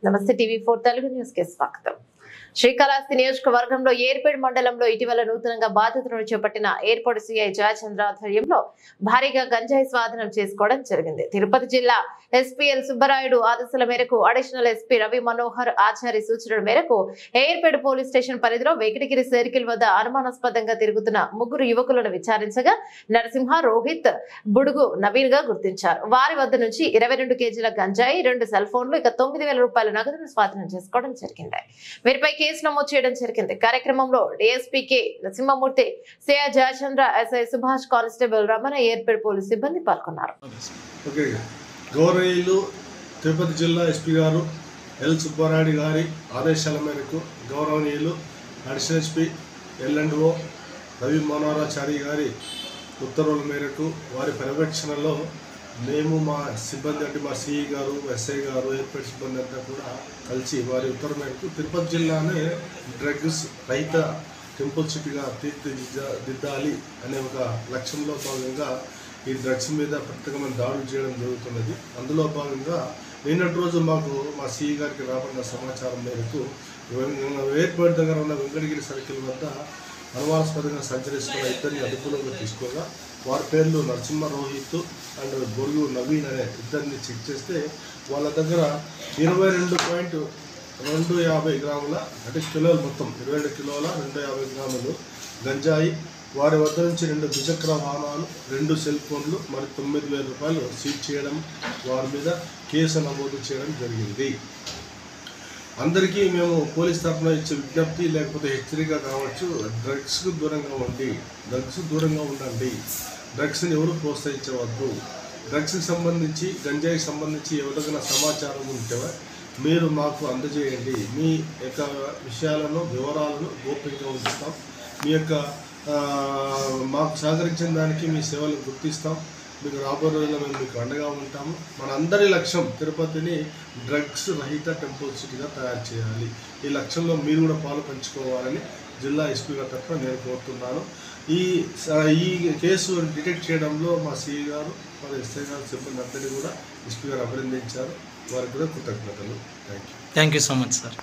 నమస్తే టీవీ4 తెలుగు న్యూస్ కి స్వాగతం. శ్రీకాళహస్తి నియోజకవర్గంలో ఏర్పేడ్ మండలంలో ఇటీవల నూతనంగా బాధ్యతలను చేపట్టిన ఏర్పాటు సిఐ జయచంద్ర ఆధ్వర్యంలో భారీగా గంజాయి స్వాధీనం చేసుకోవడం జరిగింది. తిరుపతి జిల్లా ఎస్పీఎల్ సుబ్బరాయుడు ఆదేశాల మేరకు అడిషనల్ ఎస్పీ రవి మనోహర్ ఆచారి సూచనల మేరకు ఏర్పేడ్ పోలీస్ స్టేషన్ పరిధిలో వెంకటగిరి సర్కిల్ వద్ద అనుమానాస్పదంగా తిరుగుతున్న ముగ్గురు యువకులను విచారించగా నరసింహ, రోహిత్, బుడుగు నవీన్ గా గుర్తించారు. వారి వద్ద నుంచి 22 కేజీల గంజాయి, 2 సెల్ ఫోన్లు, ఇక 9,000 రూపాయల నగదును స్వాధీనం చేసుకోవడం జరిగింది. వీరిపై కేసు నమోదు చేయడం జరిగింది. కార్యక్రమంలో DSP K Narasimhamurthy, CI Jayachandra, SI Subhash, constable Ramana, Yerpedu police సిబ్బంది పాల్గొన్నారు. గౌరవనీయులు తిరుపతి జిల్లా ఎస్పీ గారు ఎల్ సుబ్బారాయుడు గారి ఆదేశాల మేరకు గౌరవనీయులు అడిషనల్ ఎస్పీ ఎల్ఎండ్ఓ రవి మనోహరాచారి గారి ఉత్తర్వుల మేరకు వారి పర్యవేక్షణలో మేము మా సిబ్బంది అంటే మా సిఈ గారు, ఎస్ఐ గారు, ఏర్పేడ్ సిబ్బంది అంతా కూడా కలిసి వారి ఉత్తర్వు మేరకు తిరుపతి జిల్లానే డ్రగ్స్ రహిత టెంపుల్ సిటీగా తీర్చిదిద్దాలి అనే ఒక లక్ష్యంలో భాగంగా ఈ డ్రగ్స్ మీద ప్రత్యేకమైన దాడులు చేయడం జరుగుతున్నది. అందులో భాగంగా నిన్నటి రోజు మాకు మా సిఈ గారికి రాబడిన సమాచారం మేరకు ఏర్పేడ్ దగ్గర ఉన్న వెంకటగిరి సర్కిల్ వద్ద అనుమానాస్పదంగా సంచరిస్తున్న ఇద్దరిని అదుపులోకి తీసుకోగా వారి పేర్లు నరసింహ, రోహిత్ అండ్ బొరుగు నవీన్ అనే ఇద్దరిని చెక్ చేస్తే వాళ్ళ దగ్గర 22.250 గ్రాముల అంటే కిలోలు, మొత్తం 22 కిలోల 250 గ్రాములు గంజాయి, వారి వద్ద నుంచి 2 ద్విచక్ర వాహనాలు, 2 సెల్ ఫోన్లు, మరి 9,000 రూపాయలు సీజ్ చేయడం, వారి మీద కేసు నమోదు చేయడం జరిగింది. అందరికీ మేము పోలీస్ తరఫున ఇచ్చే విజ్ఞప్తి లేకపోతే హెచ్చరిక కావచ్చు, డ్రగ్స్కు దూరంగా ఉండండి. డ్రగ్స్ని ఎవరు ప్రోత్సహించవద్దు. డ్రగ్స్కి సంబంధించి, గంజాయికి సంబంధించి ఎవరికైనా సమాచారం ఉంటే మీరు మాకు అందజేయండి. మీ యొక్క విషయాలను, వివరాలను గోప్యంగా ఉంచుతాం. మీ యొక్క మాకు సహకరించిన దానికి మీ సేవలు గుర్తిస్తాం. మీకు రాబోయే రోజుల్లో మేము మీకు అండగా ఉంటాము. మనందరి లక్ష్యం తిరుపతిని డ్రగ్స్ రహిత టెంపుల్ సిటీగా తయారు చేయాలి. ఈ లక్ష్యంలో మీరు కూడా పాలు పంచుకోవాలని జిల్లా ఎస్పీ గారి తరఫున నేను కోరుతున్నాను. ఈ కేసు డిటెక్ట్ చేయడంలో మా సిఈ గారు, మరి ఎస్ఐ గారు, సిబ్బంది అందరినీ కూడా ఎస్పీ గారు అభినందించారు. వారికి కూడా కృతజ్ఞతలు. Thank you so much sir.